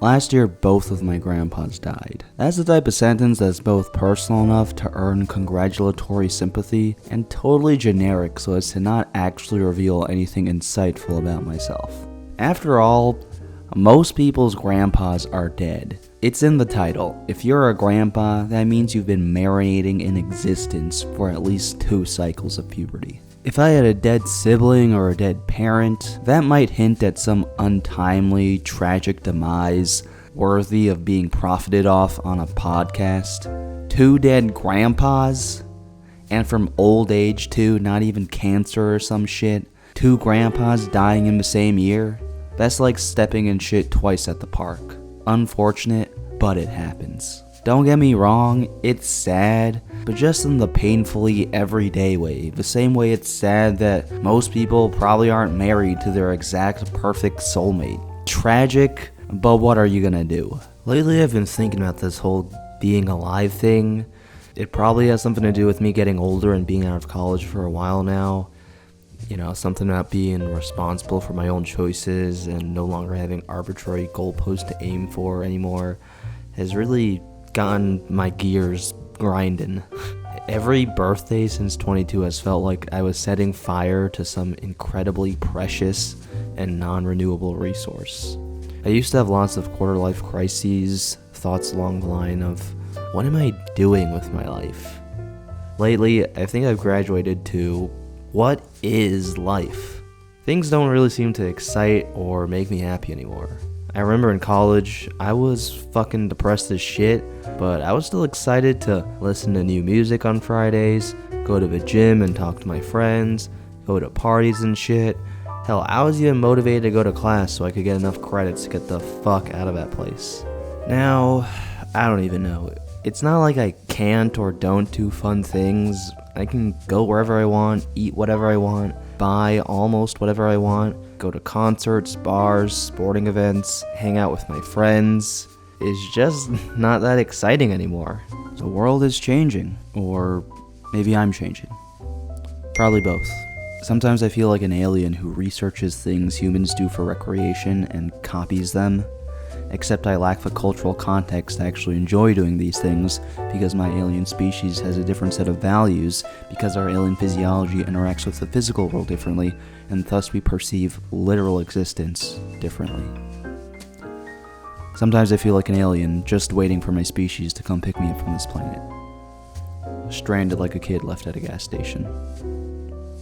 Last year, both of my grandpas died. That's the type of sentence that's both personal enough to earn congratulatory sympathy and totally generic so as to not actually reveal anything insightful about myself. After all, most people's grandpas are dead. It's in the title. If you're a grandpa, that means you've been marinating in existence for at least 2 cycles of puberty. If I had a dead sibling or a dead parent, that might hint at some untimely, tragic demise worthy of being profited off on a podcast. 2 dead grandpas? And from old age too, not even cancer or some shit. 2 grandpas dying in the same year? That's like stepping in shit twice at the park. Unfortunate, but it happens. Don't get me wrong, it's sad, but just in the painfully everyday way. The same way it's sad that most people probably aren't married to their exact perfect soulmate. Tragic, but what are you gonna do? Lately I've been thinking about this whole being alive thing. It probably has something to do with me getting older and being out of college for a while now. You know, something about being responsible for my own choices and no longer having arbitrary goalposts to aim for anymore has really gotten my gears grinding. Every birthday since 22 has felt like I was setting fire to some incredibly precious and non-renewable resource. I used to have lots of quarter-life crises, thoughts along the line of, what am I doing with my life? Lately, I think I've graduated to, what is life? Things don't really seem to excite or make me happy anymore. I remember in college, I was fucking depressed as shit, but I was still excited to listen to new music on Fridays, go to the gym and talk to my friends, go to parties and shit. Hell, I was even motivated to go to class so I could get enough credits to get the fuck out of that place. Now, I don't even know. It's not like I can't or don't do fun things. I can go wherever I want, eat whatever I want, buy almost whatever I want, go to concerts, bars, sporting events, hang out with my friends. It's just not that exciting anymore. The world is changing, or maybe I'm changing. Probably both. Sometimes I feel like an alien who researches things humans do for recreation and copies them. Except I lack the cultural context to actually enjoy doing these things because my alien species has a different set of values because our alien physiology interacts with the physical world differently and thus we perceive literal existence differently. Sometimes I feel like an alien just waiting for my species to come pick me up from this planet. Stranded like a kid left at a gas station.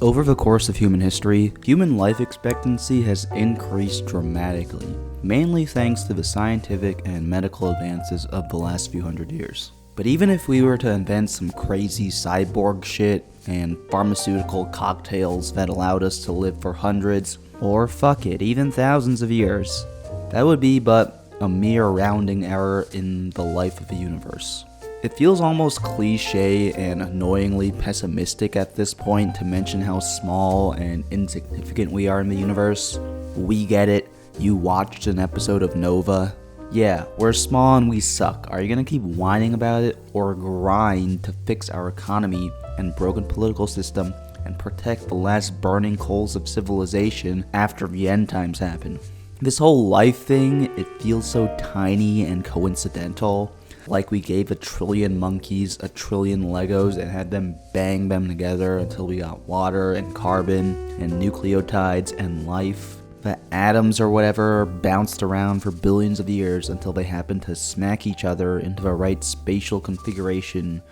Over the course of human history, human life expectancy has increased dramatically, mainly thanks to the scientific and medical advances of the last few hundred years. But even if we were to invent some crazy cyborg shit and pharmaceutical cocktails that allowed us to live for hundreds, or fuck it, even thousands of years, that would be but a mere rounding error in the life of the universe. It feels almost cliche and annoyingly pessimistic at this point to mention how small and insignificant we are in the universe. We get it. You watched an episode of Nova. Yeah, we're small and we suck. Are you gonna keep whining about it or grind to fix our economy and broken political system and protect the last burning coals of civilization after the end times happen? This whole life thing, it feels so tiny and coincidental. Like we gave 1 trillion monkeys 1 trillion Legos and had them bang them together until we got water and carbon and nucleotides and life. The atoms or whatever bounced around for billions of years until they happened to smack each other into the right spatial configuration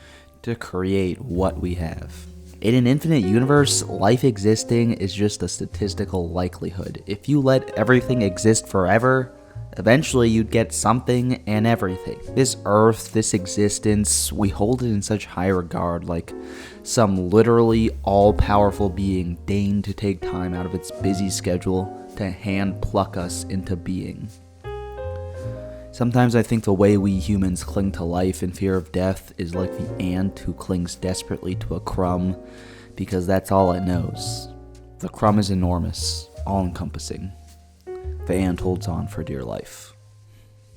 to create what we have. In an infinite universe, life existing is just a statistical likelihood. If you let everything exist forever, eventually you'd get something and everything. This earth, this existence, we hold it in such high regard, like some literally all-powerful being deigned to take time out of its busy schedule to hand pluck us into being. Sometimes I think the way we humans cling to life in fear of death is like the ant who clings desperately to a crumb because that's all it knows. The crumb is enormous, all-encompassing. The ant holds on for dear life.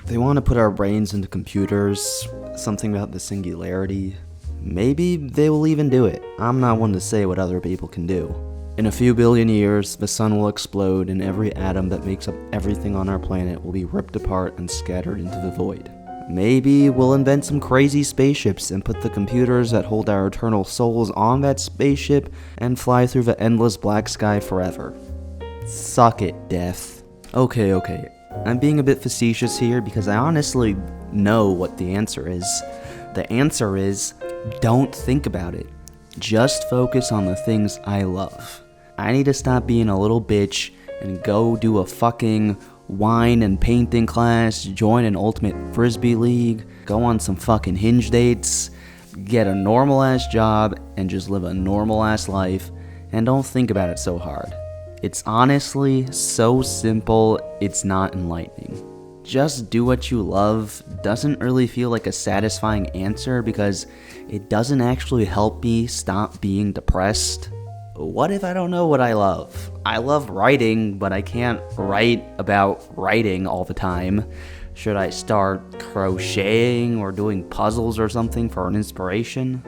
They want to put our brains into computers, something about the singularity. Maybe they will even do it. I'm not one to say what other people can do. In a few billion years, the sun will explode and every atom that makes up everything on our planet will be ripped apart and scattered into the void. Maybe we'll invent some crazy spaceships and put the computers that hold our eternal souls on that spaceship and fly through the endless black sky forever. Suck it, death. Okay. I'm being a bit facetious here because I honestly know what the answer is. The answer is, don't think about it. Just focus on the things I love. I need to stop being a little bitch and go do a fucking wine and painting class, join an ultimate frisbee league, go on some fucking Hinge dates, get a normal ass job, and just live a normal ass life, and don't think about it so hard. It's honestly so simple, it's not enlightening. Just do what you love doesn't really feel like a satisfying answer because it doesn't actually help me stop being depressed. What if I don't know what I love? I love writing, but I can't write about writing all the time. Should I start crocheting or doing puzzles or something for an inspiration?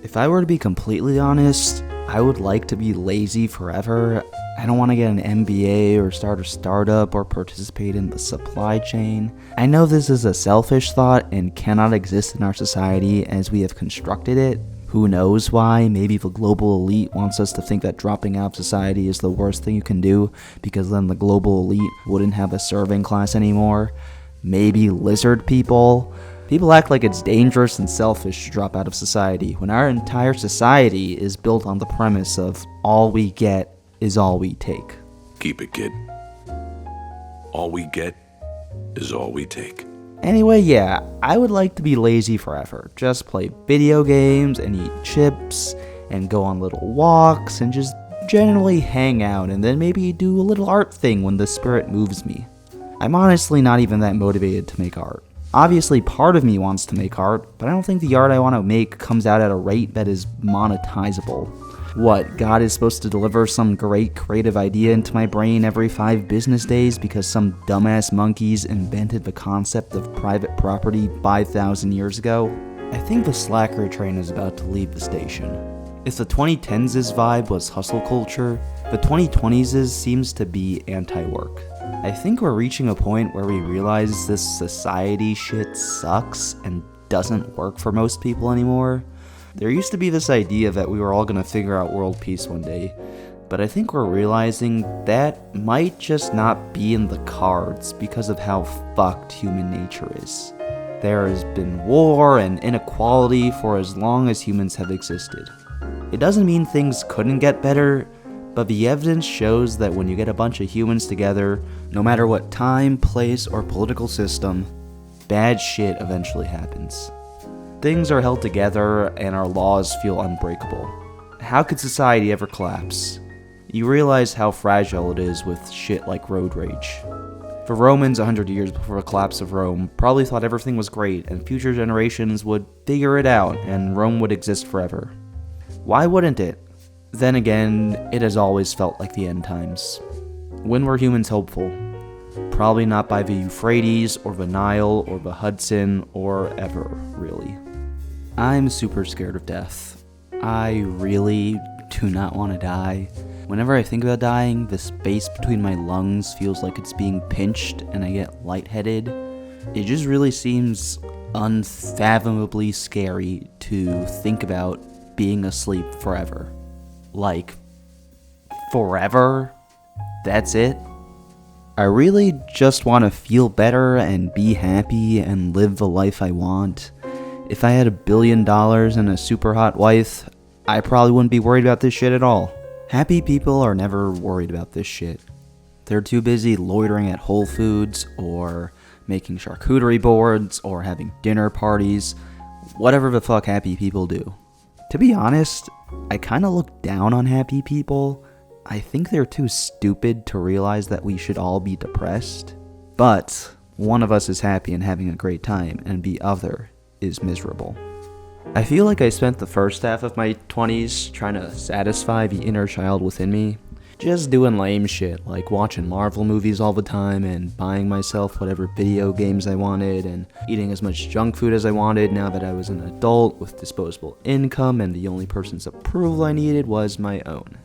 If I were to be completely honest, I would like to be lazy forever. I don't want to get an MBA or start a startup or participate in the supply chain. I know this is a selfish thought and cannot exist in our society as we have constructed it. Who knows why? Maybe the global elite wants us to think that dropping out of society is the worst thing you can do because then the global elite wouldn't have a serving class anymore. Maybe lizard people. People act like it's dangerous and selfish to drop out of society when our entire society is built on the premise of all we get is all we take. Keep it, kid. All we get is all we take. Anyway, yeah, I would like to be lazy forever. Just play video games and eat chips and go on little walks and just generally hang out and then maybe do a little art thing when the spirit moves me. I'm honestly not even that motivated to make art. Obviously, part of me wants to make art, but I don't think the art I want to make comes out at a rate that is monetizable. What, God is supposed to deliver some great creative idea into my brain every 5 business days because some dumbass monkeys invented the concept of private property 5,000 years ago? I think the slacker train is about to leave the station. If the 2010s' vibe was hustle culture, the 2020s' seems to be anti-work. I think we're reaching a point where we realize this society shit sucks and doesn't work for most people anymore. There used to be this idea that we were all going to figure out world peace one day, but I think we're realizing that might just not be in the cards because of how fucked human nature is. There has been war and inequality for as long as humans have existed. It doesn't mean things couldn't get better, but the evidence shows that when you get a bunch of humans together, no matter what time, place, or political system, bad shit eventually happens. Things are held together and our laws feel unbreakable. How could society ever collapse? You realize how fragile it is with shit like road rage. The Romans 100 years before the collapse of Rome probably thought everything was great and future generations would figure it out and Rome would exist forever. Why wouldn't it? Then again, it has always felt like the end times. When were humans hopeful? Probably not by the Euphrates or the Nile or the Hudson or ever, really. I'm super scared of death. I really do not want to die. Whenever I think about dying, the space between my lungs feels like it's being pinched and I get lightheaded. It just really seems unfathomably scary to think about being asleep forever. Like, forever? That's it? I really just want to feel better and be happy and live the life I want. If I had $1 billion and a super hot wife, I probably wouldn't be worried about this shit at all. Happy people are never worried about this shit. They're too busy loitering at Whole Foods, or making charcuterie boards, or having dinner parties, whatever the fuck happy people do. To be honest, I kinda look down on happy people. I think they're too stupid to realize that we should all be depressed. But one of us is happy and having a great time, and the other is miserable. I feel like I spent the first half of my 20s trying to satisfy the inner child within me, just doing lame shit like watching Marvel movies all the time and buying myself whatever video games I wanted and eating as much junk food as I wanted now that I was an adult with disposable income and the only person's approval I needed was my own.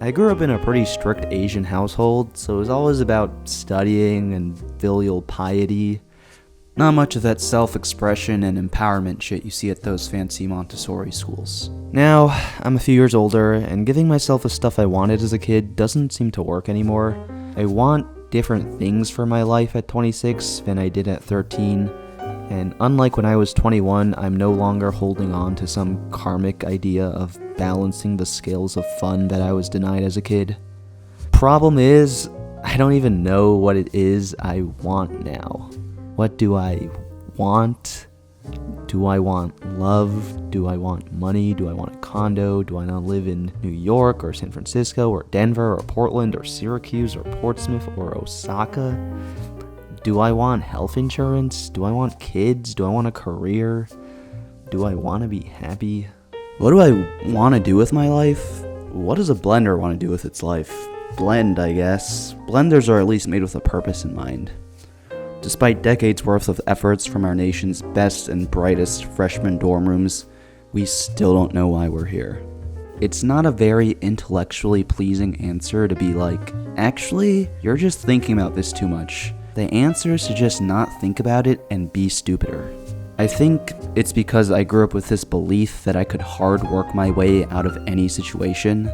I grew up in a pretty strict Asian household, so it was always about studying and filial piety. Not much of that self-expression and empowerment shit you see at those fancy Montessori schools. Now, I'm a few years older, and giving myself the stuff I wanted as a kid doesn't seem to work anymore. I want different things for my life at 26 than I did at 13, and unlike when I was 21, I'm no longer holding on to some karmic idea of balancing the scales of fun that I was denied as a kid. Problem is, I don't even know what it is I want now. What do I want? Do I want love? Do I want money? Do I want a condo? Do I want to live in New York or San Francisco or Denver or Portland or Syracuse or Portsmouth or Osaka? Do I want health insurance? Do I want kids? Do I want a career? Do I want to be happy? What do I want to do with my life? What does a blender want to do with its life? Blend, I guess. Blenders are at least made with a purpose in mind. Despite decades worth of efforts from our nation's best and brightest freshman dorm rooms, we still don't know why we're here. It's not a very intellectually pleasing answer to be like, actually, you're just thinking about this too much. The answer is to just not think about it and be stupider. I think it's because I grew up with this belief that I could hard work my way out of any situation.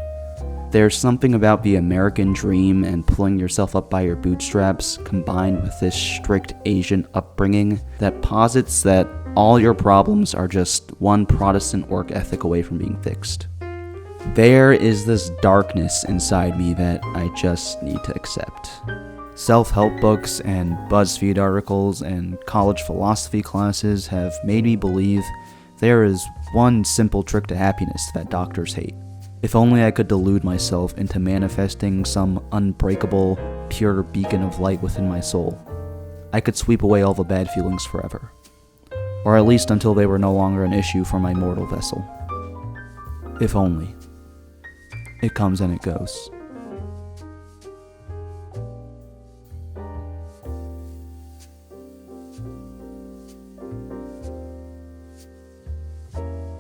There's something about the American dream and pulling yourself up by your bootstraps combined with this strict Asian upbringing that posits that all your problems are just one Protestant work ethic away from being fixed. There is this darkness inside me that I just need to accept. Self-help books and BuzzFeed articles and college philosophy classes have made me believe there is one simple trick to happiness that doctors hate. If only I could delude myself into manifesting some unbreakable, pure beacon of light within my soul, I could sweep away all the bad feelings forever. Or at least until they were no longer an issue for my mortal vessel. If only. It comes and it goes.